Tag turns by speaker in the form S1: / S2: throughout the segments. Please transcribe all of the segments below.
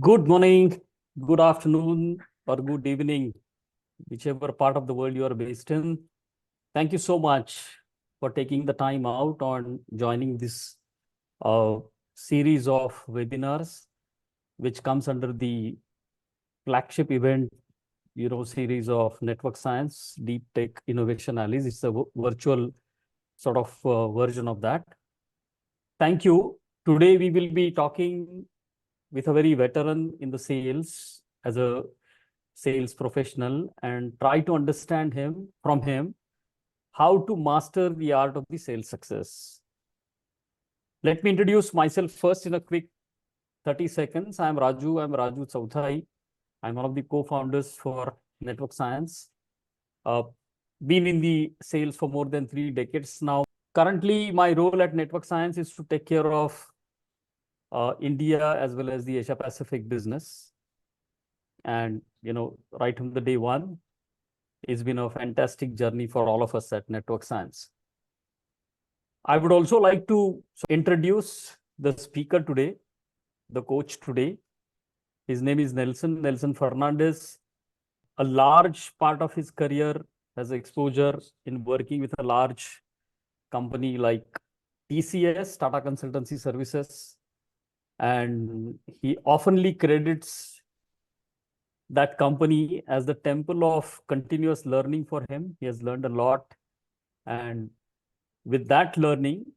S1: Good morning, good afternoon, or good evening, whichever part of the world you are based in. Thank you so much for taking the time out on joining this uh, series of webinars, which comes under the flagship event, series of network science, deep tech innovation analysis. It's a virtual sort of version of that. Thank you. Today we will be talking with a very veteran in the sales as a sales professional and try to understand from him how to master the art of the sales success. Let me introduce myself first in a quick 30 seconds. I'm Raju Chouthai. I'm one of the co-founders for Network Science. Been in the sales for more than 3 decades now. Currently, my role at Network Science is to take care of India as well as the Asia Pacific business. And, right from the day one, it's been a fantastic journey for all of us at Network Science. I would also like to introduce the speaker today, the coach today. His name is Nelson Fernandes. A large part of his career has exposure in working with a large company like TCS, Tata Consultancy Services. And he oftenly credits that company as the temple of continuous learning for him. He has learned a lot. And with that learning,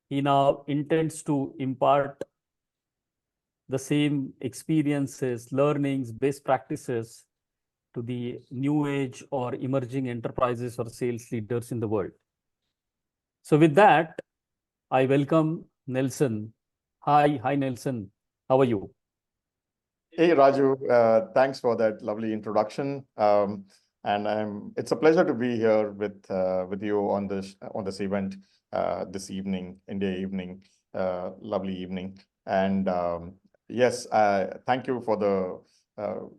S1: he now intends to impart the same experiences, learnings, best practices to the new age or emerging enterprises or sales leaders in the world. So with that, I welcome Nelson. Hi, Nelson. How are you?
S2: Hey, Raju, thanks for that lovely introduction. It's a pleasure to be here with you on this event this evening, India evening, lovely evening. And yes, thank you for the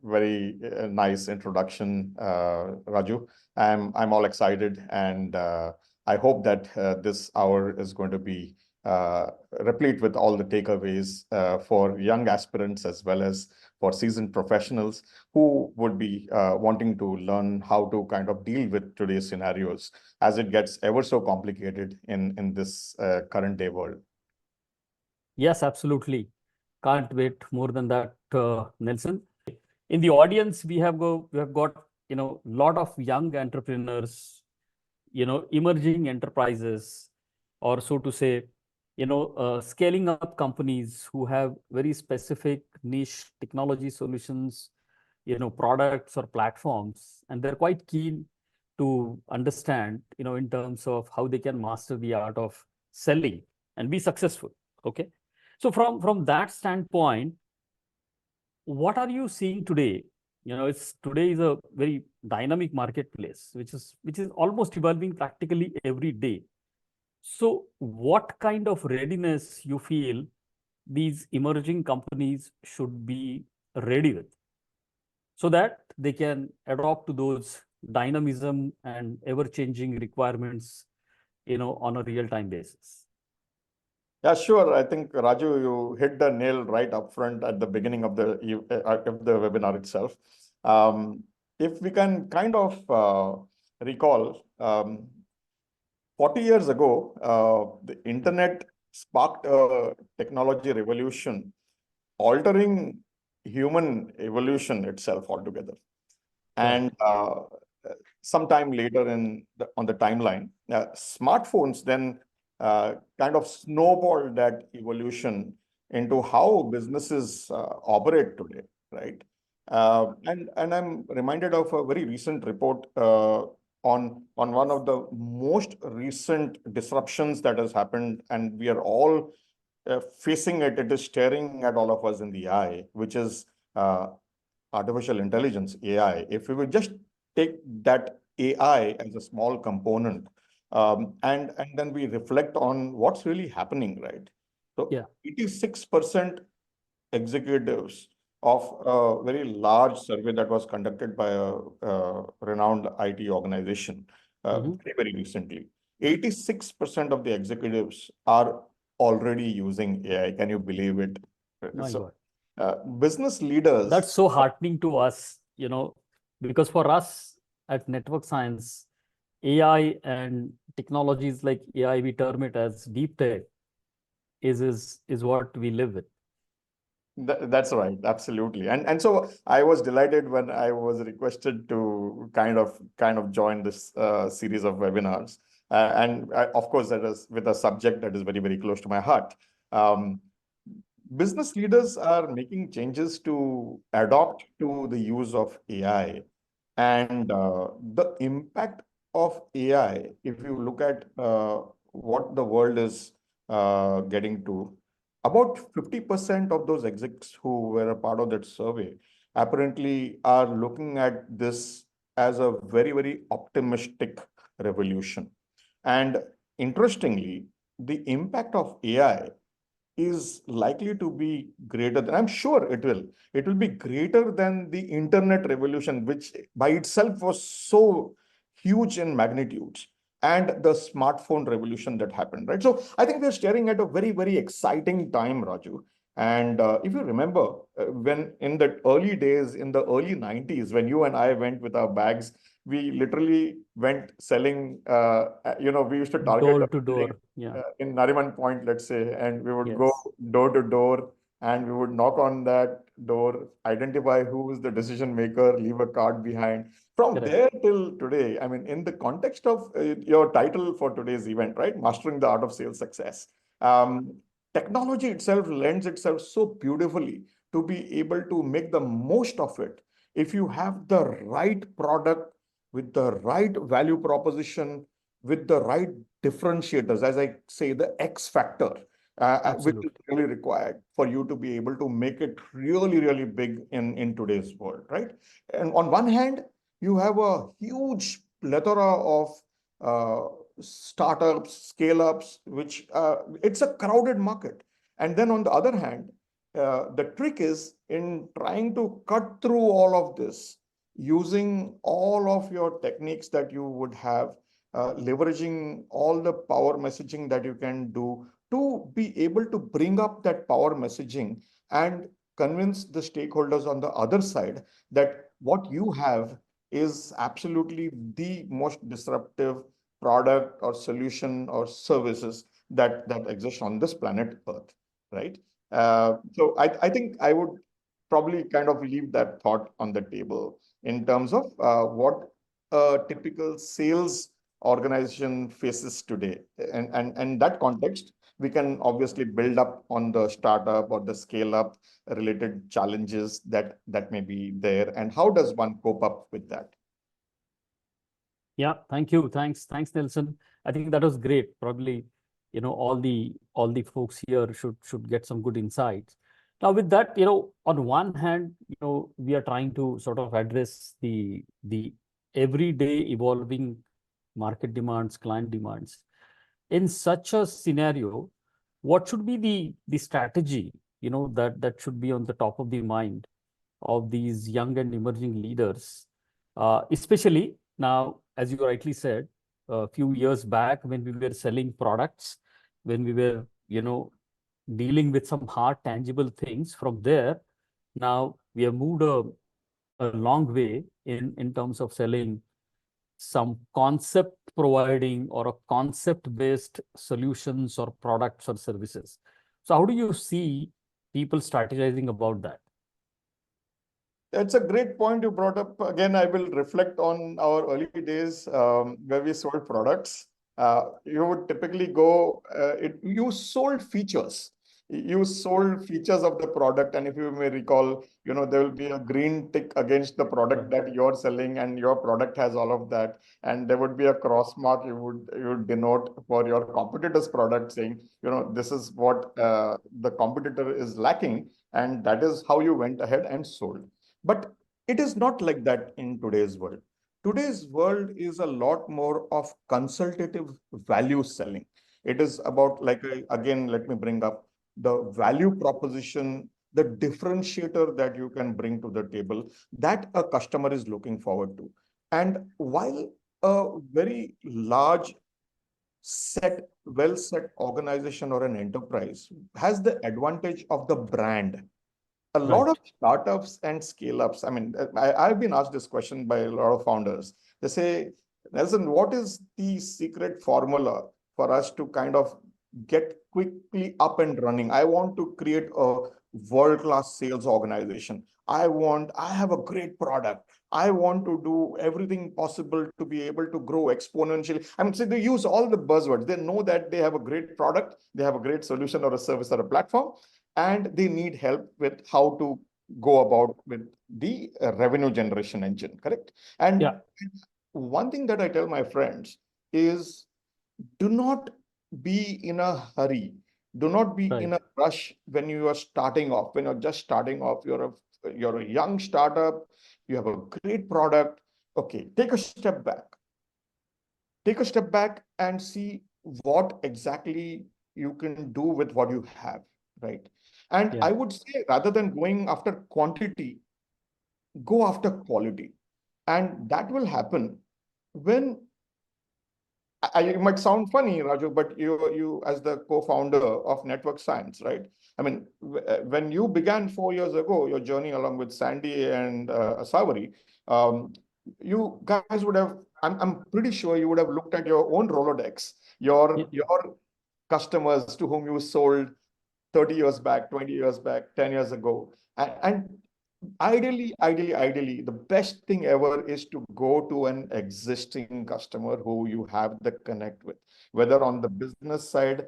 S2: very nice introduction, Raju. I'm all excited, and I hope that this hour is going to be replete with all the takeaways for young aspirants as well as for seasoned professionals who would be wanting to learn how to kind of deal with today's scenarios as it gets ever so complicated in this current day world.
S1: Yes, absolutely. Can't wait more than that, Nelson. In the audience, we have got lot of young entrepreneurs, emerging enterprises, or so to say, scaling up companies who have very specific niche technology solutions, products or platforms, and they're quite keen to understand, in terms of how they can master the art of selling and be successful. Okay. So from that standpoint, what are you seeing today? Today is a very dynamic marketplace, which is almost evolving practically every day. So what kind of readiness you feel these emerging companies should be ready with so that they can adapt to those dynamism and ever-changing requirements, on a real-time basis?
S2: Yeah, sure. I think, Raju, you hit the nail right up front at the beginning of the webinar itself. If we can kind of recall, 40 years ago, the internet sparked a technology revolution, altering human evolution itself altogether. And sometime later on the timeline, smartphones then kind of snowballed that evolution into how businesses operate today, right? And I'm reminded of a very recent report on one of the most recent disruptions that has happened, and we are all facing it. It is staring at all of us in the eye, which is artificial intelligence, AI. If we would just take that AI as a small component, and then we reflect on what's really happening, right? So 86% executives of a very large survey that was conducted by a renowned IT organization very recently, 86% of the executives are already using AI. Can you believe it? Business leaders.
S1: That's so heartening to us, because for us at Network Science, AI and technologies like AI, we term it as deep tech, is what we live with.
S2: That's right, absolutely. And so I was delighted when I was requested to kind of join this series of webinars. Of course, that is with a subject that is very, very close to my heart. Um, Business leaders are making changes to adopt to the use of AI. And the impact of AI, if you look at what the world is getting to, about 50% of those execs who were a part of that survey apparently are looking at this as a very, very optimistic revolution. And interestingly, the impact of AI is likely to be greater than, I'm sure it will be greater than the internet revolution, which by itself was so huge in magnitudes, and the smartphone revolution that happened, right? So I think we're staring at a very, very exciting time, Raju. And if you remember, when in the early days, in the early 90s, when you and I went with our bags, we literally went selling, we used to target
S1: Door
S2: a
S1: to
S2: building
S1: door. Yeah.
S2: in Nariman Point, let's say, and we would go
S1: Yes.
S2: door to door and we would knock on that door, identify who is the decision maker, leave a card behind. From
S1: Correct.
S2: there till today, I mean, in the context of your title for today's event, right? Mastering the Art of Sales Success. Um, Technology itself lends itself so beautifully to be able to make the most of it. If you have the right product with the right value proposition, with the right differentiators, as I say, the X factor, which is
S1: Absolutely.
S2: really required for you to be able to make it really, really big in today's world, right? And on one hand, you have a huge plethora of uh, startups, scale-ups, which it's a crowded market. And then on the other hand, the trick is in trying to cut through all of this, using all of your techniques that you would have, leveraging all the power messaging that you can do to be able to bring up that power messaging and convince the stakeholders on the other side that what you have is absolutely the most disruptive product or solution or services that exist on this planet Earth, right? So I think I would probably kind of leave that thought on the table in terms of what a typical sales organization faces today. And that context, we can obviously build up on the startup or the scale up related challenges that may be there. And how does one cope up with that?
S1: Yeah, thank you. Thanks, Nelson. I think that was great. Probably, all the folks here should get some good insights. Now, with that, on one hand, we are trying to sort of address the everyday evolving market demands, client demands. In such a scenario, what should be the strategy, that should be on the top of the mind of these young and emerging leaders, especially now, as you rightly said, a few years back when we were selling products, when we were, dealing with some hard, tangible things. From there, now we have moved a long way in terms of selling some concept providing or a concept based solutions or products or services. So how do you see people strategizing about that?
S2: That's a great point you brought up. Again, I will reflect on our early days where we sold products. You would typically you sold features. You sold features of the product. And if you may recall, there will be a green tick against the product
S1: Right.
S2: that you're selling, and your product has all of that. And there would be a cross mark you would denote for your competitor's product, saying, this is what the competitor is lacking. And that is how you went ahead and sold. But it is not like that in today's world. Today's world is a lot more of consultative value selling. It is about, again, let me bring up the value proposition, the differentiator that you can bring to the table that a customer is looking forward to. And while a very large well set organization or an enterprise has the advantage of the brand, a lot of
S1: Right.
S2: startups and scale-ups, I mean, I've been asked this question by a lot of founders. They say, Nelson, what is the secret formula for us to kind of get quickly up and running? I want to create a world-class sales organization. I have a great product. I want to do everything possible to be able to grow exponentially. I mean, so they use all the buzzwords. They know that they have a great product, they have a great solution or a service or a platform, and they need help with how to go about with the revenue generation engine, correct? And
S1: Yeah.
S2: one thing that I tell my friends is, do not be in a hurry. Do not be
S1: Right.
S2: in a rush when you are starting off. When you're just starting off, you're a young startup, you have a great product. Okay, take a step back. Take a step back and see what exactly you can do with what you have, right? And
S1: Yeah.
S2: I would say, rather than going after quantity, go after quality. And that will happen when it might sound funny, Raju, but you as the co-founder of Network Science, right? I mean, when you began 4 years ago, your journey along with Sandy and Savary, you guys would have, I'm pretty sure you would have looked at your own Rolodex,
S1: Yeah.
S2: your customers to whom you sold 30 years back, 20 years back, 10 years ago. And ideally, the best thing ever is to go to an existing customer who you have the connect with, whether on the business side,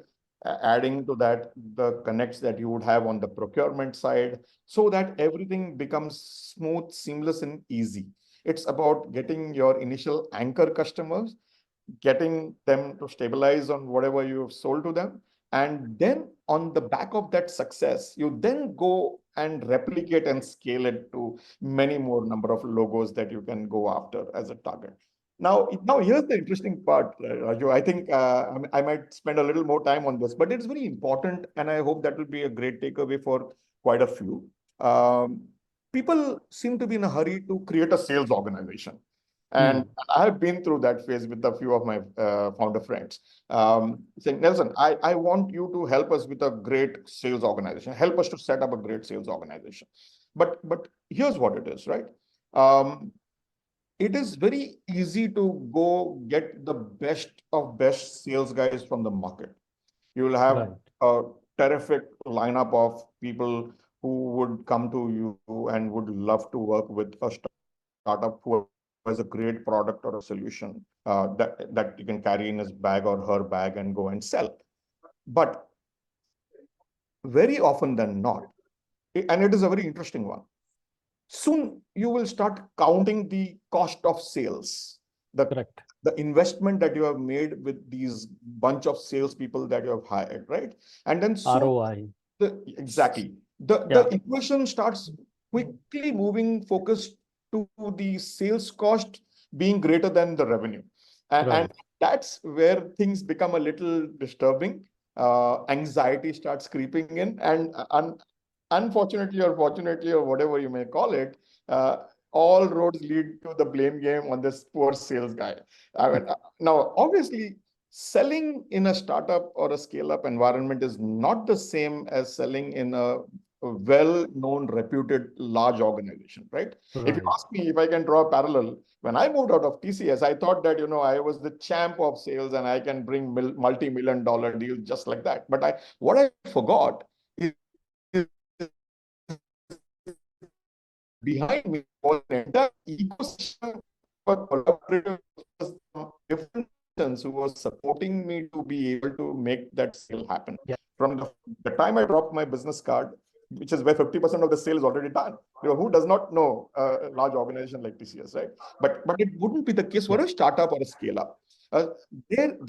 S2: adding to that the connects that you would have on the procurement side, so that everything becomes smooth, seamless, and easy. It's about getting your initial anchor customers, getting them to stabilize on whatever you have sold to them. And then on the back of that success, you then go and replicate and scale it to many more number of logos that you can go after as a target. Now here's the interesting part, Raju. I think I might spend a little more time on this, but it's very important, and I hope that will be a great takeaway for quite a few. Um, People seem to be in a hurry to create a sales organization. And
S1: Hmm.
S2: I've been through that phase with a few of my founder friends, saying, Nelson, I want you to help us with a great sales organization, help us to set up a great sales organization. But here's what it is, right? Um, it is very easy to go get the best of best sales guys from the market. You will have
S1: Right.
S2: a terrific lineup of people who would come to you and would love to work with a startup who has a great product or a solution that you can carry in his bag or her bag and go and sell. But very often than not, and it is a very interesting one, soon you will start counting the cost of sales, the
S1: Correct.
S2: the investment that you have made with these bunch of salespeople that you have hired, right? And then soon
S1: ROI.
S2: exactly the
S1: Yeah.
S2: equation starts quickly moving focused to the sales cost being greater than the revenue. And
S1: Right.
S2: that's where things become a little disturbing. Anxiety starts creeping in, and unfortunately or fortunately or whatever you may call it, uh, all roads lead to the blame game on this poor sales guy. I mean, now obviously selling in a startup or a scale up environment is not the same as selling in a well-known, reputed, large organization, right? If you
S1: Right.
S2: ask me if I can draw a parallel, when I moved out of TCS, I thought that, I was the champ of sales and I can bring multi-million dollar deals just like that. But what I forgot is behind me was an entire ecosystem of collaborators from different nations who was supporting me to be able to make that sale happen.
S1: Yeah.
S2: From the time I dropped my business card, which is where 50% of the sale is already done. Who does not know a large organization like TCS, right? But it wouldn't be the case for
S1: Yeah.
S2: a startup or a scale up.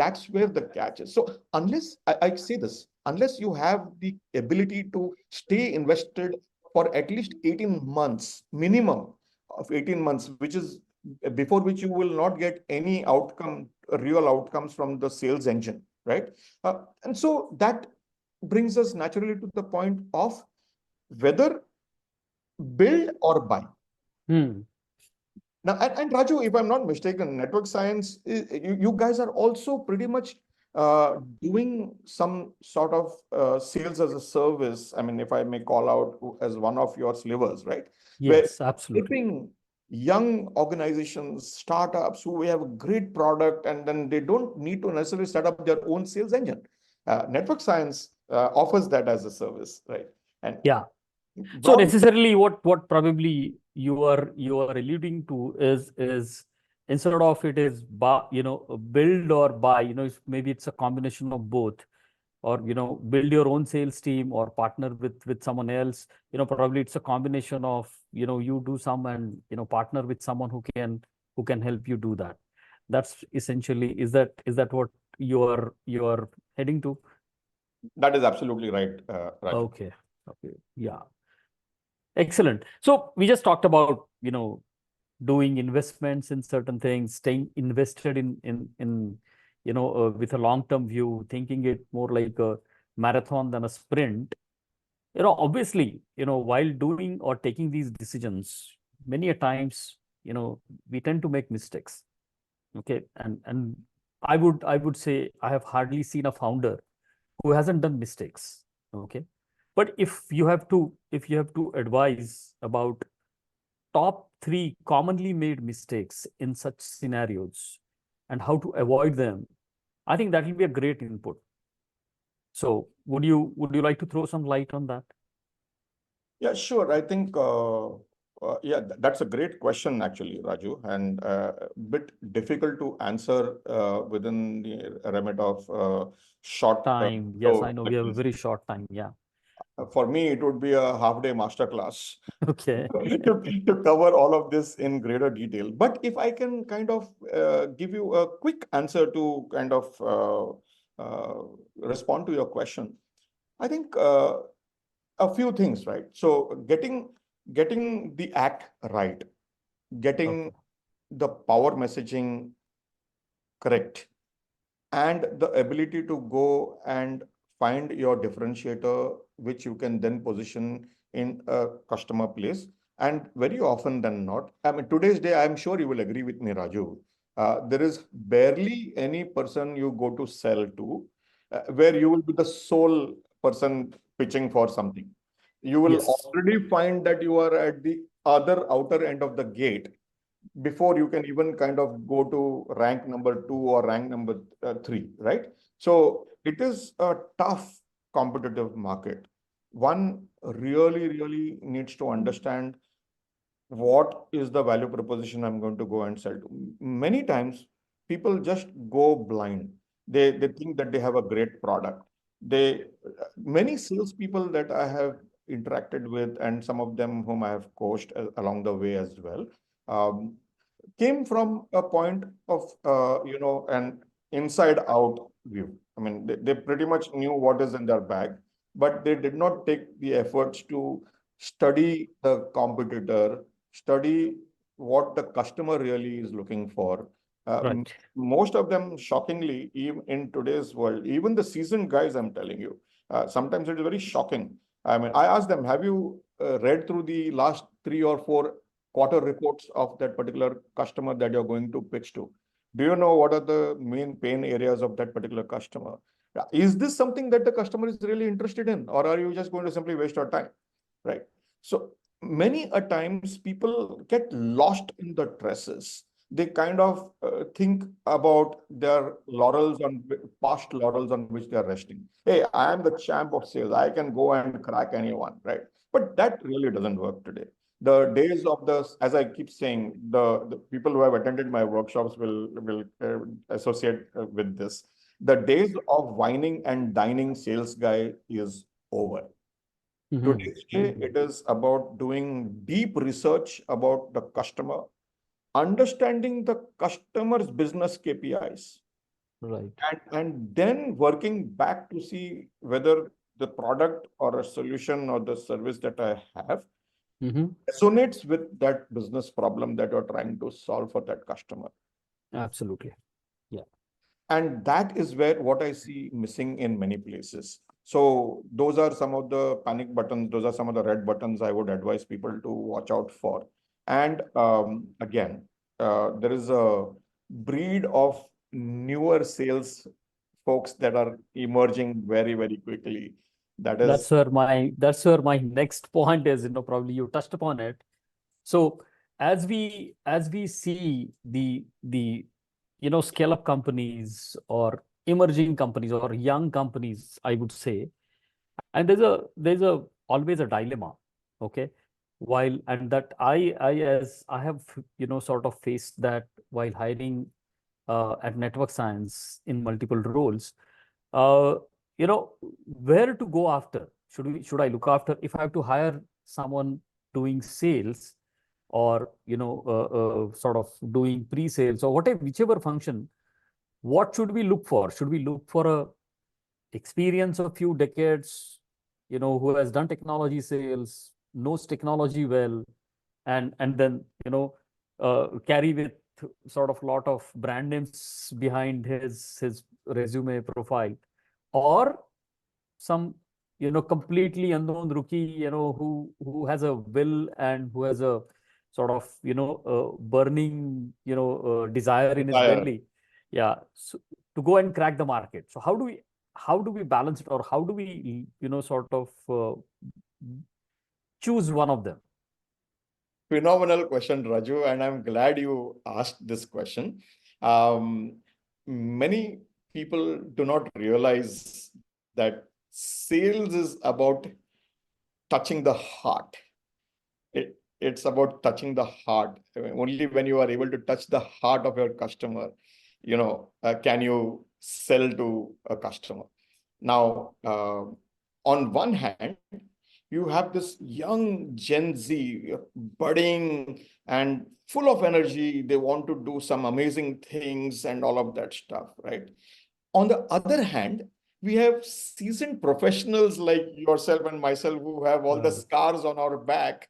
S2: That's where the catch is. So unless I say this, unless you have the ability to stay invested for at least 18 months, minimum of 18 months, which is before which you will not get any outcome, real outcomes from the sales engine, right? And so that brings us naturally to the point of whether build or buy.
S1: Hmm.
S2: Now, and Raju, if I'm not mistaken, network science, you guys are also pretty much doing some sort of sales as a service. I mean, if I may call out as one of your slivers, right? Where
S1: Yes, absolutely.
S2: helping young organizations, startups who have a great product, and then they don't need to necessarily set up their own sales engine. Network science offers that as a service, right? And
S1: Yeah. So
S2: broadly,
S1: necessarily what probably you are alluding to is instead of it is buy, build or buy, maybe it's a combination of both, or build your own sales team or partner with someone else. Probably it's a combination of you do some and partner with someone who can help you do that. That's essentially, is that what you are heading to?
S2: that is absolutely right, Raju.
S1: Okay. Okay. Yeah. Excellent. So we just talked about doing investments in certain things, staying invested in with a long-term view, thinking it more like a marathon than a sprint. Obviously, while doing or taking these decisions, many a times, we tend to make mistakes. Okay. And I would say I have hardly seen a founder who hasn't done mistakes. Okay. But if you have to advise about top three commonly made mistakes in such scenarios and how to avoid them, I think that will be a great input. So would you like to throw some light on that?
S2: Yeah, sure. I think, yeah, that's a great question, actually, Raju, and a bit difficult to answer within the remit of short.
S1: Time. Yes, I
S2: So,
S1: know we have a very short time. Yeah.
S2: for me, it would be a half-day masterclass
S1: Okay.
S2: to cover all of this in greater detail. But if I can kind of give you a quick answer to kind of respond to your question, I think a few things, right? So getting the act right, getting
S1: Okay.
S2: the power messaging correct, and the ability to go and find your differentiator, which you can then position in a customer place. And very often than not, I mean, today's day, I'm sure you will agree with me, Raju. There is barely any person you go to sell to where you will be the sole person pitching for something. You will
S1: Yes.
S2: already find that you are at the other outer end of the gate before you can even kind of go to rank number 2 or rank number 3, right? So it is a tough competitive market. One really, really needs to understand what is the value proposition I'm going to go and sell to. Many times people just go blind. They think that they have a great product. They Many salespeople that I have interacted with, and some of them whom I have coached along the way as well, um, came from a point of an inside out view. I mean, they pretty much knew what is in their bag, but they did not take the efforts to study the competitor, study what the customer really is looking for.
S1: Right.
S2: Most of them, shockingly, even in today's world, even the seasoned guys, I'm telling you, sometimes it is very shocking. I mean, I asked them, have you read through the last 3 or 4 quarter reports of that particular customer that you're going to pitch to? Do you know what are the main pain areas of that particular customer? Is this something that the customer is really interested in, or are you just going to simply waste your time? Right. So many a times people get lost in the tresses. They kind of think about their laurels on past laurels on which they are resting. Hey, I am the champ of sales. I can go and crack anyone, right? But that really doesn't work today. The days of the, as I keep saying, the people who have attended my workshops will associate with this. The days of whining and dining sales guy is over.
S1: Mhm.
S2: Today's day, it is about doing deep research about the customer, understanding the customer's business KPIs,
S1: Right.
S2: and then working back to see whether the product or a solution or the service that I have
S1: Hmm.
S2: resonates with that business problem that you're trying to solve for that customer.
S1: Absolutely. Yeah.
S2: And that is where what I see missing in many places. So those are some of the panic buttons. Those are some of the red buttons I would advise people to watch out for. And again, there is a breed of newer sales folks that are emerging very, very quickly. That
S1: That's
S2: is
S1: where my next point is, probably you touched upon it. So as we see the scale up companies or emerging companies or young companies, I would say, and there's a always a dilemma, okay, while and that I have sort of faced that while hiring at network science in multiple roles. uh, where to go after? Should I look after if I have to hire someone doing sales, or sort of doing pre-sales or whatever, whichever function? What should we look for? Should we look for a experience of few decades, who has done technology sales, knows technology well, and then carry with sort of lot of brand names behind his resume profile, or some completely unknown rookie, who has a will and who has a sort of burning desire in his
S2: desire.
S1: belly, yeah, so, to go and crack the market. So how do we balance it, or how do we sort of choose one of them?
S2: Phenomenal question, Raju, and I'm glad you asked this question. Um, Many people do not realize that sales is about touching the heart. It's about touching the heart. I mean, only when you are able to touch the heart of your customer, can you sell to a customer. Now, on one hand, you have this young Gen Z, budding and full of energy. They want to do some amazing things and all of that stuff, right? On the other hand, we have seasoned professionals like yourself and myself who have all the
S1: Right.
S2: scars on our back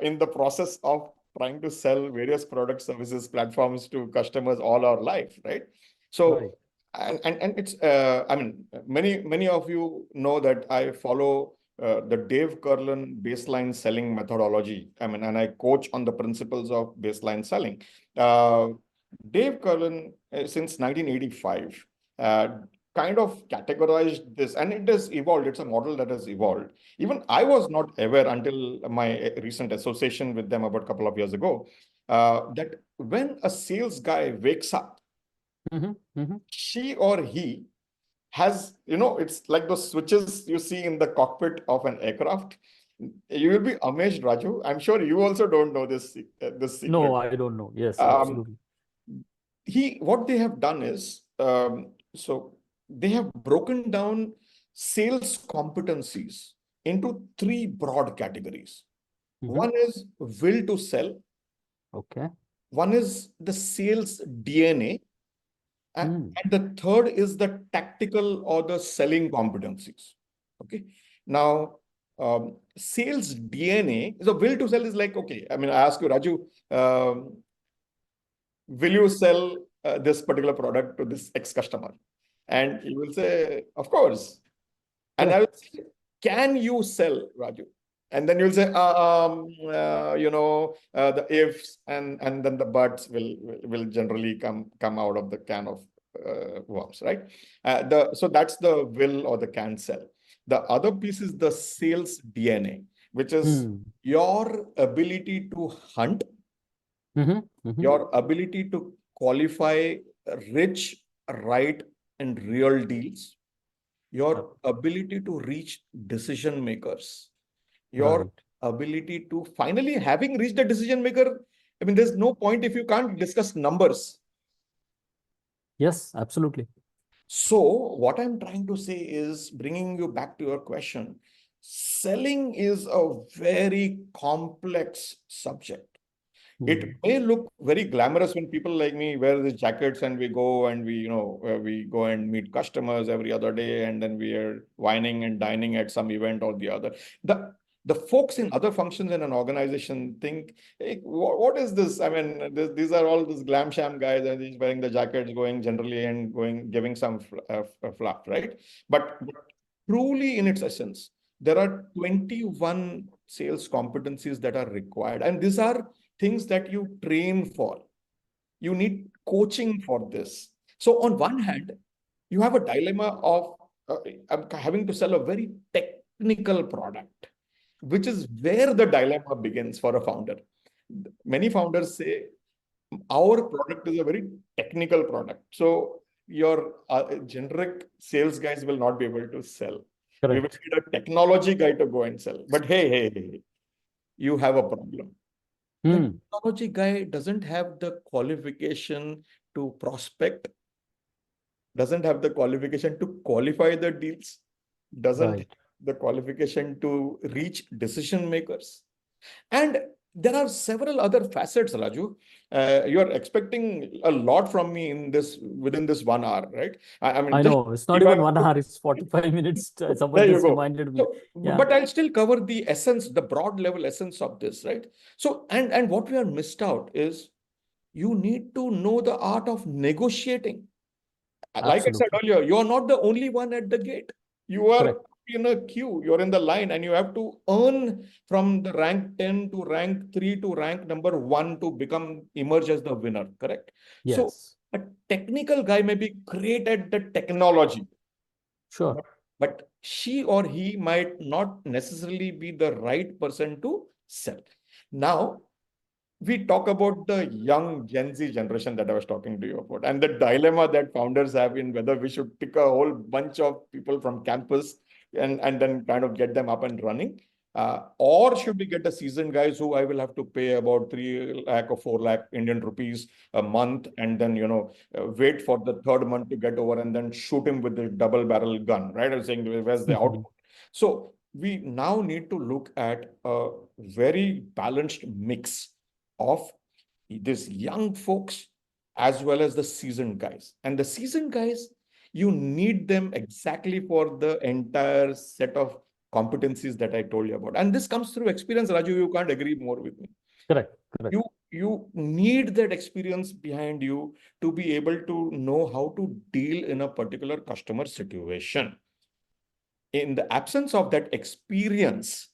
S2: in the process of trying to sell various products, services, platforms to customers all our life, right?
S1: Right.
S2: So, and it's, I mean, many of you know that I follow the Dave Curlin baseline selling methodology. I mean, and I coach on the principles of baseline selling. Uh, Dave Curlin, since 1985, uh, kind of categorized this, and it has evolved. It's a model that has evolved. Even I was not aware until my recent association with them about a couple of years ago, that when a sales guy wakes up,
S1: Mm-hmm. Mm-hmm.
S2: she or he has, it's like those switches you see in the cockpit of an aircraft. You will be amazed, Raju. I'm sure you also don't know this
S1: No,
S2: secret.
S1: I don't know. Yes,
S2: Um,
S1: absolutely.
S2: what they have done is, so they have broken down sales competencies into three broad categories.
S1: Mm-hmm.
S2: One is will to sell,
S1: Okay.
S2: one is the sales DNA,
S1: Mm.
S2: and the third is the tactical or the selling competencies. Okay. Now, sales DNA, so will to sell is like, okay, I mean, I ask you, Raju, will you sell this particular product to this ex customer? And you will say, of course. And I will
S1: Correct.
S2: say, can you sell, Raju? And then you'll say, the ifs and then the buts will generally come out of the can of worms, right? So that's the will or the can sell. The other piece is the sales DNA, which is
S1: Mm.
S2: your ability to hunt,
S1: Mm-hmm. Mm-hmm.
S2: your ability to qualify rich, right, and real deals,
S1: Yep.
S2: your ability to reach decision makers, your
S1: Right.
S2: ability to finally having reached a decision maker. I mean, there's no point if you can't discuss numbers.
S1: Yes, absolutely.
S2: So, what I'm trying to say is bringing you back to your question. Selling is a very complex subject. It
S1: Mm.
S2: may look very glamorous when people like me wear these jackets and we go and we go and meet customers every other day, and then we are whining and dining at some event or the other. The folks in other functions in an organization think, hey, what is this? I mean, these are all these glam sham guys, and he's wearing the jackets, going generally and going giving some fluff, right? But truly, in its essence, there are 21 sales competencies that are required, and these are things that you train for. You need coaching for this. So on one hand, you have a dilemma of having to sell a very technical product, which is where the dilemma begins for a founder. Many founders say, our product is a very technical product. So your generic sales guys will not be able to sell. We will
S1: Correct.
S2: need a technology guy to go and sell. But hey, you have a problem. The
S1: Hmm.
S2: technology guy doesn't have the qualification to prospect, doesn't have the qualification to qualify the deals, doesn't have
S1: Right.
S2: the qualification to reach decision makers. And there are several other facets, Raju. You're expecting a lot from me in this within this 1 hour, right? I mean,
S1: I
S2: just
S1: know it's not
S2: if I
S1: even
S2: have
S1: one
S2: to,
S1: hour, it's 45 minutes. Someone
S2: there you
S1: just
S2: go.
S1: reminded me.
S2: So,
S1: Yeah.
S2: but I'll still cover the essence, the broad level essence of this, right? So, and what we are missed out is you need to know the art of negotiating. Like I said
S1: Absolutely.
S2: earlier, you're not the only one at the gate. You are
S1: Correct.
S2: in a queue, you're in the line, and you have to earn from the rank 10 to rank 3 to rank number 1 to become emerge as the winner, correct? So
S1: Yes.
S2: a technical guy may be great at the technology,
S1: Sure.
S2: but she or he might not necessarily be the right person to sell. Now, we talk about the young Gen Z generation that I was talking to you about, and the dilemma that founders have in whether we should pick a whole bunch of people from campus and then kind of get them up and running, or should we get the seasoned guys who I will have to pay about 3 lakh or 4 lakh Indian rupees a month, and then wait for the third month to get over and then shoot him with the double barrel gun, right? I was saying, where's the output? So we now need to look at a very balanced mix of these young folks as well as the seasoned guys. And the seasoned guys, you need them exactly for the entire set of competencies that I told you about. And this comes through experience, Raju. You can't agree more with me.
S1: Correct. Correct.
S2: You need that experience behind you to be able to know how to deal in a particular customer situation. In the absence of that experience,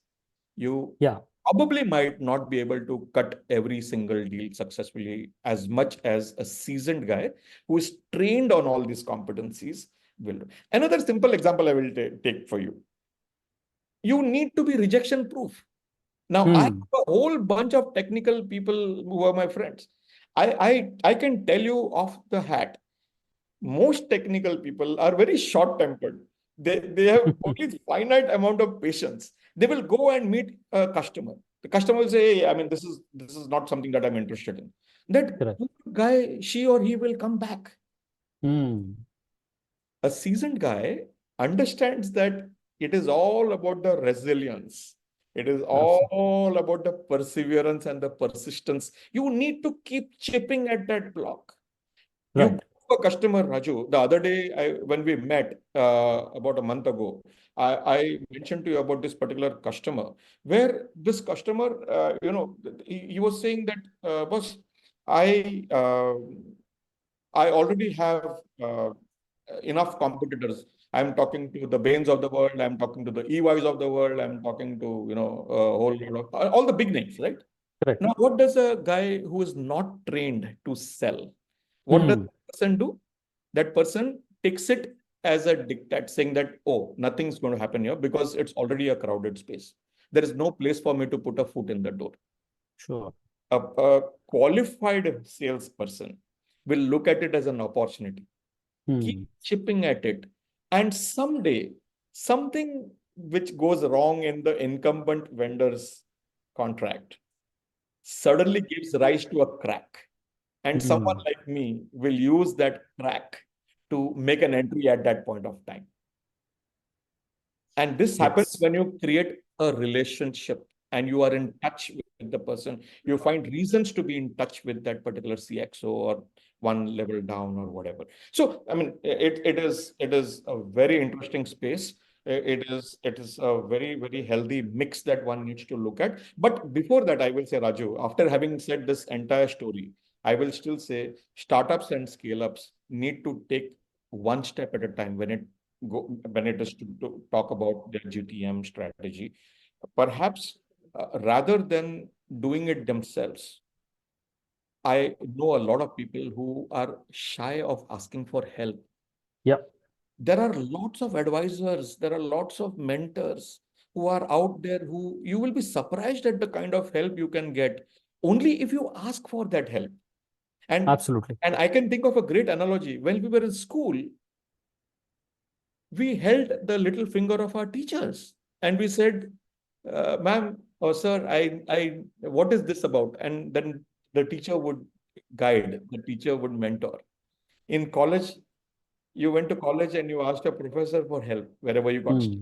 S2: you
S1: Yeah.
S2: probably might not be able to cut every single deal successfully as much as a seasoned guy who is trained on all these competencies will do. Another simple example I will take for you. You need to be rejection proof. Now, I have
S1: Hmm.
S2: a whole bunch of technical people who are my friends. I can tell you off the hat, most technical people are very short tempered. They have only finite amount of patience. They will go and meet a customer. The customer will say, hey, I mean, this is not something that I'm interested in. That
S1: Correct.
S2: guy, she or he will come back.
S1: Hmm.
S2: A seasoned guy understands that it is all about the resilience. It is
S1: Absolutely.
S2: all about the perseverance and the persistence. You need to keep chipping at that block. You
S1: Right.
S2: go to a customer, Raju. The other day, when we met about a month ago, I mentioned to you about this particular customer, where this customer, he was saying that, boss, I uh, I already have enough competitors. I'm talking to the Bains of the world. I'm talking to the EYs of the world. I'm talking to a whole lot of all the big names, right?
S1: Correct.
S2: Now, what does a guy who is not trained to sell? What does
S1: Hmm.
S2: that person do? That person takes it as a diktat, saying that, oh, nothing's going to happen here because it's already a crowded space. There is no place for me to put a foot in the door.
S1: Sure.
S2: A qualified salesperson will look at it as an opportunity, keep
S1: Hmm.
S2: chipping at it, and someday something which goes wrong in the incumbent vendor's contract suddenly gives rise to a crack. And someone
S1: Hmm.
S2: like me will use that crack to make an entry at that point of time. And this happens
S1: Yes.
S2: when you create a relationship and you are in touch with the person. You find reasons to be in touch with that particular CXO or one level down or whatever. So, I mean, it is a very interesting space. It is a very, very healthy mix that one needs to look at. But before that, I will say, Raju, after having said this entire story, I will still say startups and scale-ups need to take one step at a time when it is to talk about their GTM strategy. Perhaps rather than doing it themselves, I know a lot of people who are shy of asking for help.
S1: Yep.
S3: There are lots of advisors, there are lots of mentors who are out there who you will be surprised at the kind of help you can get only if you ask for that help.
S1: Absolutely.
S3: And I can think of a great analogy. When we were in school, we held the little finger of our teachers and we said, ma'am or sir, what is this about? And then the teacher would guide, the teacher would mentor. In college, you went to college and you asked a professor for help wherever you got stuck.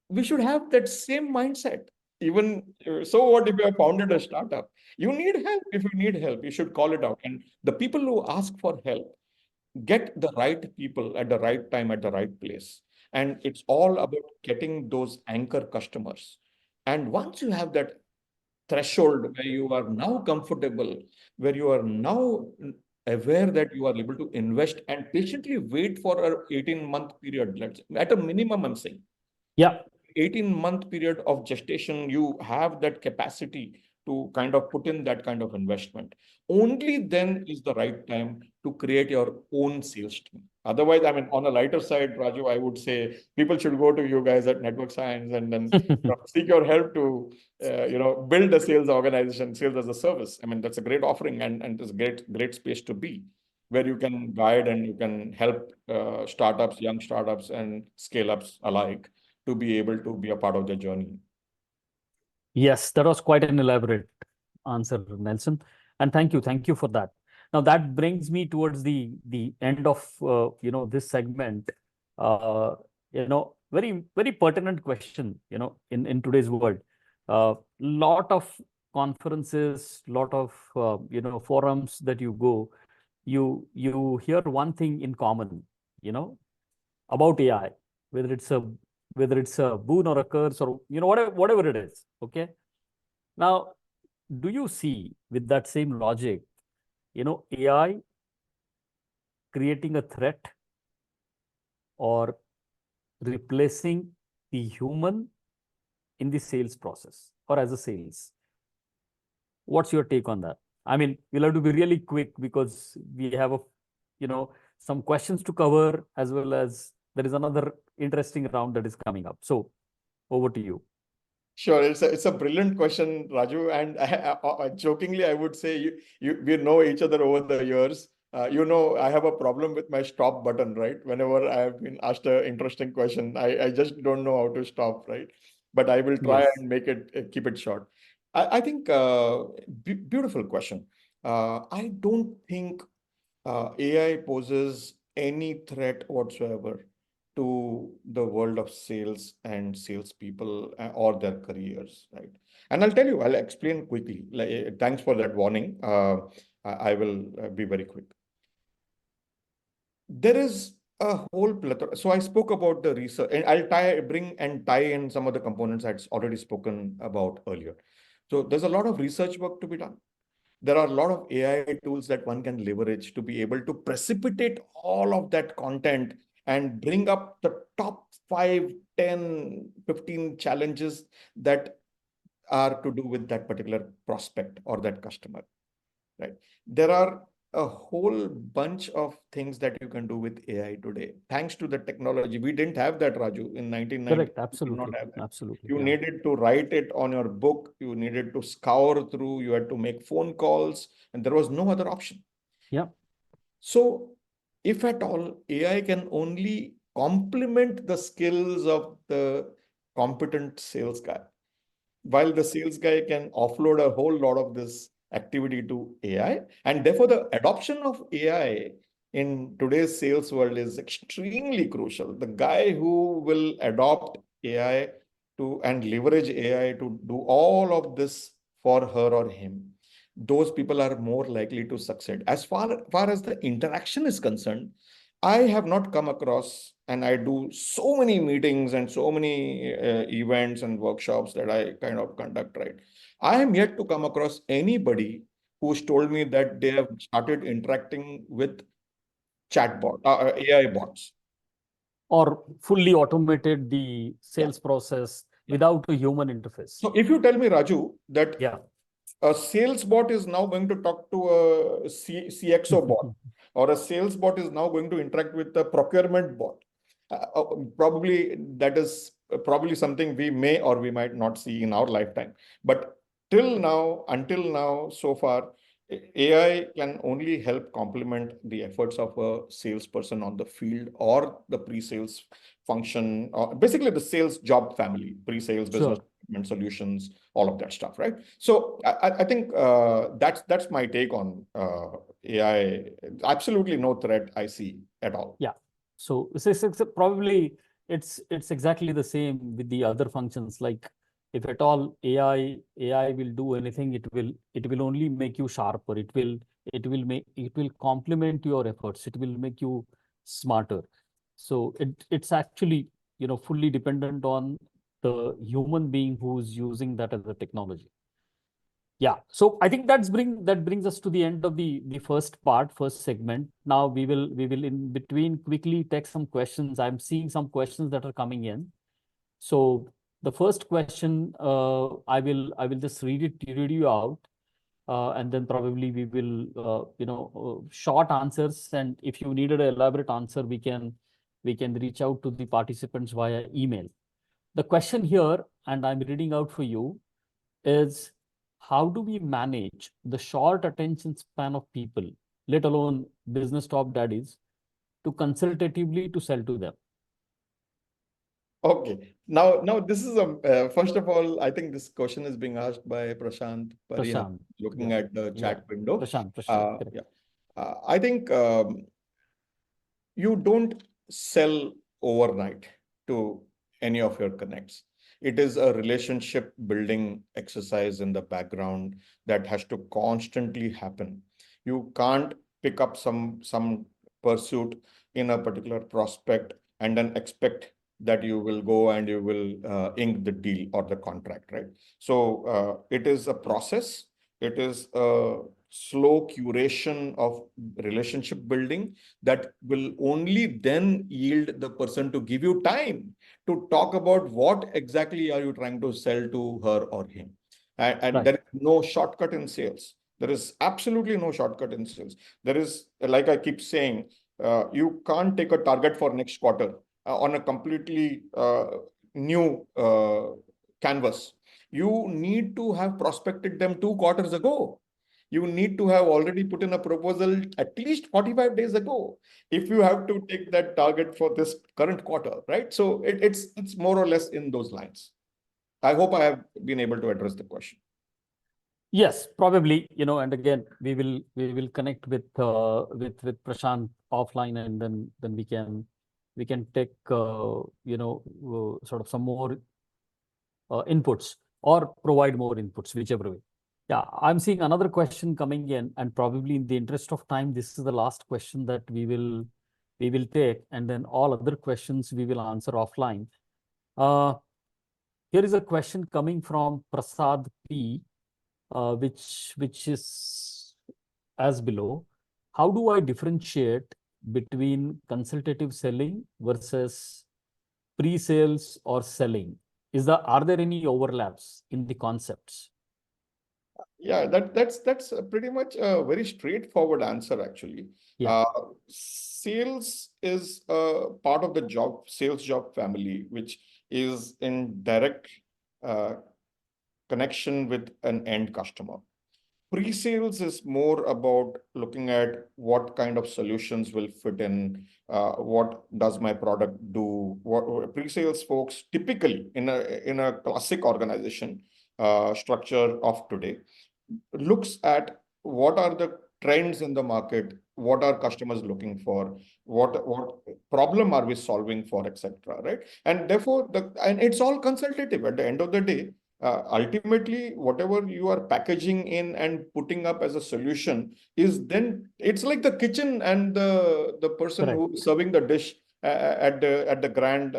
S3: We should have that same mindset. Even so, what if you have founded a startup? You need help. If you need help, you should call it out. And the people who ask for help get the right people at the right time at the right place. And it's all about getting those anchor customers. And once you have that threshold where you are now comfortable, where you are now aware that you are able to invest and patiently wait for an 18-month period, let's say, at a minimum, I'm saying.
S1: Yeah.
S3: 18-month period of gestation, you have that capacity to kind of put in that kind of investment. Only then is the right time to create your own sales team. Otherwise, I mean, on a lighter side, Raju, I would say people should go to you guys at Network Science and then seek your help to, build a sales organization, sales as a service. I mean, that's a great offering and it's a great space to be, where you can guide and you can help startups, young startups and scale-ups alike to be able to be a part of the journey.
S1: Yes, that was quite an elaborate answer, Nelson. And thank you for that. Now that brings me towards the end of this segment. Very pertinent question. In today's world, lot of conferences, lot of forums that you go, you hear one thing in common. About AI, whether it's a boon or a curse or whatever it is. Okay. Now, do you see with that same logic, AI creating a threat or replacing the human in the sales process or as a sales? What's your take on that? I mean, we'll have to be really quick because we have some questions to cover, as well as there is another interesting round that is coming up. So over to you.
S2: Sure, it's a brilliant question, Raju. And jokingly, I would say we know each other over the years. I have a problem with my stop button, right? Whenever I have been asked an interesting question, I just don't know how to stop, right? But I will try and make it keep it short. I think beautiful question. I don't think AI poses any threat whatsoever to the world of sales and salespeople or their careers, right? And I'll explain quickly. Thanks for that warning. I will be very quick. There is a whole plethora. So I spoke about the research, and I'll tie in some of the components I'd already spoken about earlier. So there's a lot of research work to be done. There are a lot of AI tools that one can leverage to be able to precipitate all of that content and bring up the top 5, 10, 15 challenges that are to do with that particular prospect or that customer, right? There are a whole bunch of things that you can do with AI today, thanks to the technology. We didn't have that, Raju, in 1990.
S1: Correct, absolutely. Absolutely.
S2: You needed to write it on your book. You needed to scour through. You had to make phone calls, and there was no other option.
S1: Yeah.
S2: So, if at all, AI can only complement the skills of the competent sales guy, while the sales guy can offload a whole lot of this activity to AI. And therefore, the adoption of AI in today's sales world is extremely crucial. The guy who will adopt AI and leverage AI to do all of this for her or him, those people are more likely to succeed. As far as the interaction is concerned, I have not come across, and I do so many meetings and so many events and workshops that I kind of conduct, right? I am yet to come across anybody who's told me that they have started interacting with AI bots.
S1: Or fully automated the sales process without a human interface.
S2: So if you tell me, Raju, that a sales bot is now going to talk to a CXO bot, or a sales bot is now going to interact with the procurement bot. Probably that is probably something we may or we might not see in our lifetime. But until now, so far, AI can only help complement the efforts of a salesperson on the field or the pre-sales function, or basically the sales job family, pre-sales, business development solutions, all of that stuff, right? So I think that's my take on AI. Absolutely no threat I see at all.
S1: Yeah. So probably it's exactly the same with the other functions. Like if at all AI will do anything, it will only make you sharper. It will complement your efforts. It will make you smarter. So it's actually, fully dependent on the human being who's using that as a technology. Yeah, so I think that brings us to the end of the first segment. Now we will in between quickly take some questions. I'm seeing some questions that are coming in. So the first question, I will just read you out, and then probably we will short answers. And if you needed an elaborate answer, we can reach out to the participants via email. The question here, and I'm reading out for you, is how do we manage the short attention span of people, let alone business top daddies, to consultatively to sell to them?
S2: Okay. Now this is a first of all, I think this question is being asked by Prashant Parina, looking at the chat window.
S1: Prashant,
S2: yeah. I think you don't sell overnight to any of your connects. It is a relationship building exercise in the background that has to constantly happen. You can't pick up some pursuit in a particular prospect and then expect that you will go and you will ink the deal or the contract, right? So it is a process. It is a slow curation of relationship building that will only then yield the person to give you time to talk about what exactly are you trying to sell to her or him. And there is no shortcut in sales. There is absolutely no shortcut in sales. There is, like I keep saying, you can't take a target for next quarter on a completely new canvas. You need to have prospected them 2 quarters ago. You need to have already put in a proposal at least 45 days ago if you have to take that target for this current quarter, right? So it's more or less in those lines. I hope I have been able to address the question.
S1: Yes, probably, and again, we will connect with Prashant offline, and then we can take sort of some more inputs or provide more inputs, whichever way. Yeah, I'm seeing another question coming in, and probably in the interest of time, this is the last question that we will take, and then all other questions we will answer offline. Here is a question coming from Prasad P, which is as below. How do I differentiate between consultative selling versus pre-sales or selling? Are there any overlaps in the concepts?
S2: Yeah, that's pretty much a very straightforward answer, actually.
S1: Yeah.
S2: Sales is a part of the sales job family, which is in direct connection with an end customer. Pre-sales is more about looking at what kind of solutions will fit in, what does my product do. What pre-sales folks typically in a classic organization structure of today looks at what are the trends in the market, what are customers looking for, what problem are we solving for, etc. Right? And therefore, and it's all consultative at the end of the day. Ultimately, whatever you are packaging in and putting up as a solution is then it's like the kitchen and the person who's serving the dish at the grand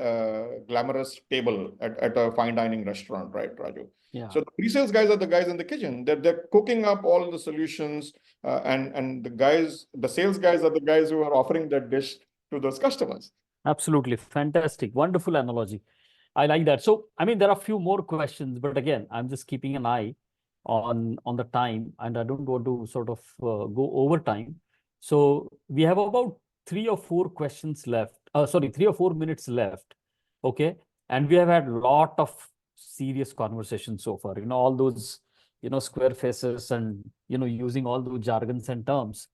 S2: glamorous table at a fine dining restaurant, right, Raju?
S1: Yeah.
S2: So the pre-sales guys are the guys in the kitchen. They're cooking up all the solutions, and the sales guys are the guys who are offering that dish to those customers.
S1: Absolutely fantastic, wonderful analogy. I like that. So, I mean, there are a few more questions, but again, I'm just keeping an eye on the time, and I don't want to sort of go over time. So we have about 3 or 4 questions left. Sorry, 3 or 4 minutes left. Okay. And we have had a lot of serious conversations so far. All those, square faces and, using all those jargons and terms.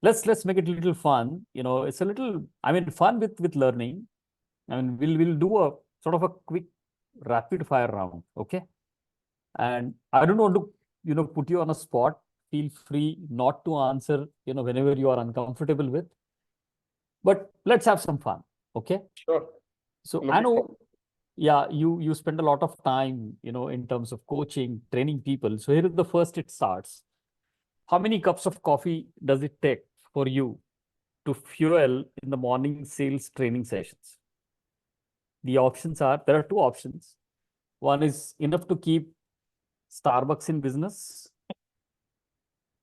S1: Let's make it a little fun. It's a little, fun with learning. We'll do a sort of a quick rapid fire round. Okay. And I don't want to, put you on a spot. Feel free not to answer, whenever you are uncomfortable with. But let's have some fun. Okay.
S2: Sure.
S1: So I
S2: Looking
S1: know,
S2: forward.
S1: yeah, you spend a lot of time, in terms of coaching, training people. So here is the first it starts. How many cups of coffee does it take for you to fuel in the morning sales training sessions? The options are, there are 2 options. One is enough to keep Starbucks in business.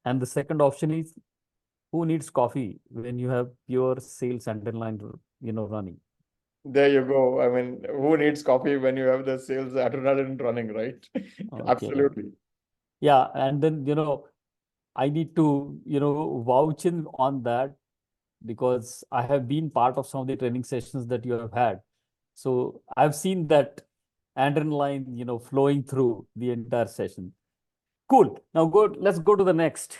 S1: And the second option is, who needs coffee when you have pure sales underline, running?
S2: There you go. I mean, who needs coffee when you have the sales adrenaline running, right?
S1: Okay.
S2: Absolutely.
S1: Yeah. And then, I need to, vouch in on that because I have been part of some of the training sessions that you have had. So I've seen that adrenaline, flowing through the entire session. Cool. Now let's go to the next.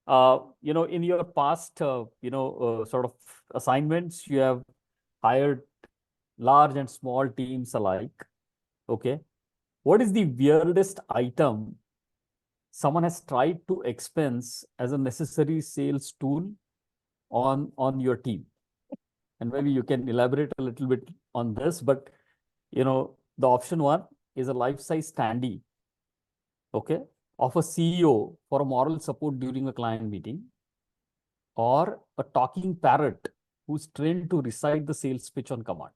S1: In your past, sort of assignments, you have hired large and small teams alike. Okay. What is the weirdest item someone has tried to expense as a necessary sales tool on your team? And maybe you can elaborate a little bit on this, but the option one is a life-size standee, okay, of a CEO for a moral support during a client meeting, or a talking parrot who's trained to recite the sales pitch on command.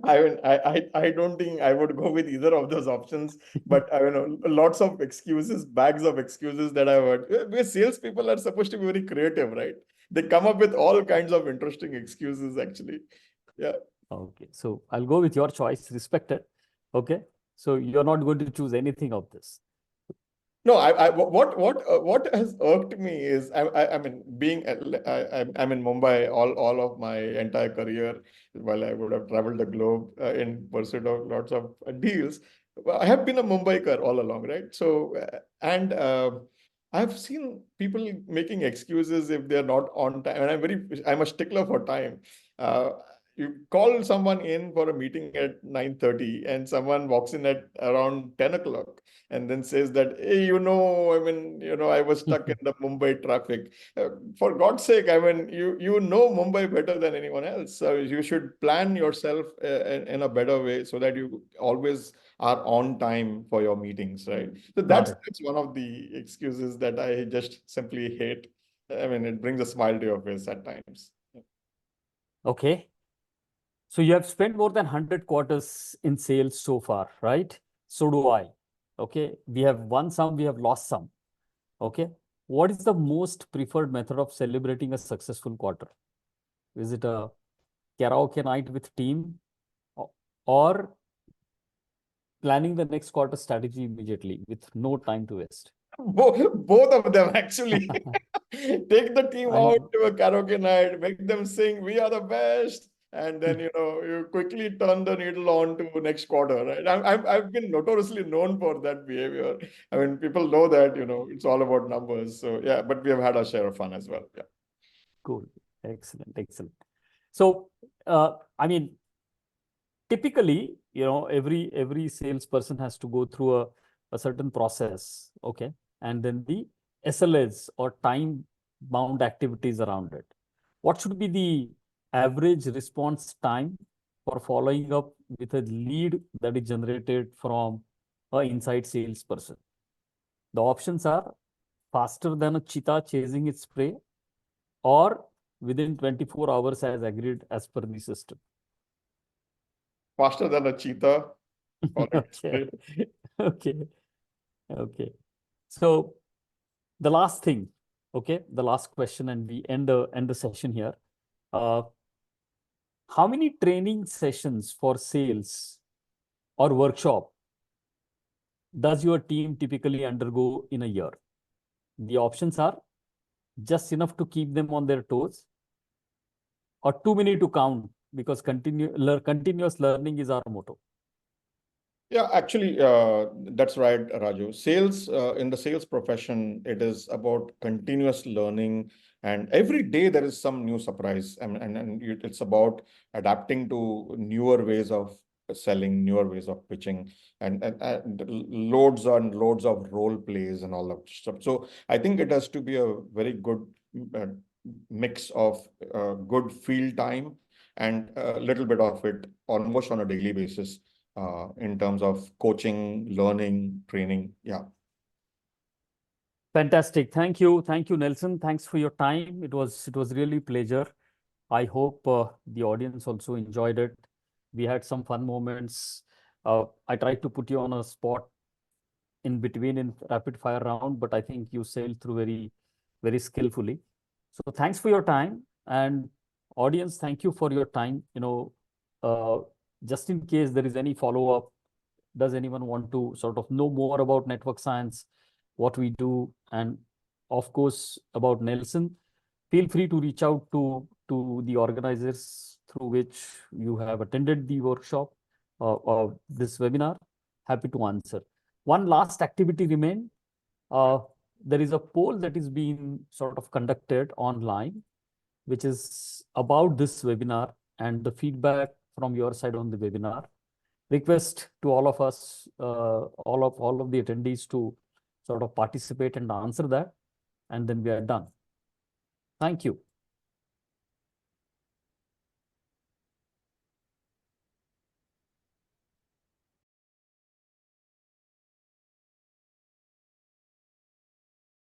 S2: I mean, I don't think I would go with either of those options, but I mean, lots of excuses, bags of excuses that I've heard. Where salespeople are supposed to be very creative, right? They come up with all kinds of interesting excuses, actually. Yeah.
S1: Okay, so I'll go with your choice, respected. Okay, so you're not going to choose anything of this.
S2: No, what has irked me is I mean being I'm in Mumbai all of my entire career while I would have traveled the globe in pursuit of lots of deals. Well, I have been a Mumbaiker all along, right? So and I've seen people making excuses if they're not on time, and I'm a stickler for time. Uh, you call someone in for a meeting at 9:30 and someone walks in at around 10 o'clock and then says that, hey, I mean, I was stuck in the Mumbai traffic. For God's sake, I mean, you know Mumbai better than anyone else. So you should plan yourself in a better way so that you always are on time for your meetings, right? So
S1: Got it.
S2: that's one of the excuses that I just simply hate. I mean, it brings a smile to your face at times.
S1: Okay. So you have spent more than 100 quarters in sales so far, right? So do I. Okay. We have won some, we have lost some. Okay. What is the most preferred method of celebrating a successful quarter? Is it a karaoke night with team, or planning the next quarter strategy immediately with no time to waste?
S2: Both of them actually. Take the team out
S1: I'm
S2: to a karaoke night, make them sing, "We are the best," and then you quickly turn the needle on to next quarter, right? I've been notoriously known for that behavior. I mean, people know that it's all about numbers. So yeah, but we have had our share of fun as well. Yeah.
S1: cool. Excellent. Excellent. So, typically, every salesperson has to go through a certain process, okay, and then the SLAs or time bound activities around it. What should be the average response time for following up with a lead that is generated from an inside salesperson? The options are faster than a cheetah chasing its prey, or within 24 hours as agreed as per the system.
S2: Faster than a cheetah.
S1: Okay. Okay. Okay. So the last thing, okay, the last question, and we end the session here. How many training sessions for sales or workshop does your team typically undergo in a year? The options are just enough to keep them on their toes, or too many to count, because continuous learning is our motto?
S2: Yeah, actually, that's right, Raju. Sales, in the sales profession, it is about continuous learning, and every day there is some new surprise. It's about adapting to newer ways of selling, newer ways of pitching, and loads and loads of role plays and all that stuff. So I think it has to be a very good uh, mix of good field time and a little bit of it almost on a daily basis in terms of coaching, learning, training. Yeah.
S1: Fantastic. Thank you, Nelson. Thanks for your time. It was really pleasure. I hope the audience also enjoyed it. We had some fun moments. I tried to put you on a spot in between in rapid fire round, but I think you sailed through very skillfully. So thanks for your time, and audience, thank you for your time. Just in case there is any follow-up, does anyone want to sort of know more about network science, what we do, and of course about Nelson, feel free to reach out to the organizers through which you have attended the workshop or this webinar. Happy to answer. One last activity remain. There is a poll that is being sort of conducted online, which is about this webinar and the feedback from your side on the webinar. Request to all of us, all of the attendees to sort of participate and answer that, and then we are done. Thank you.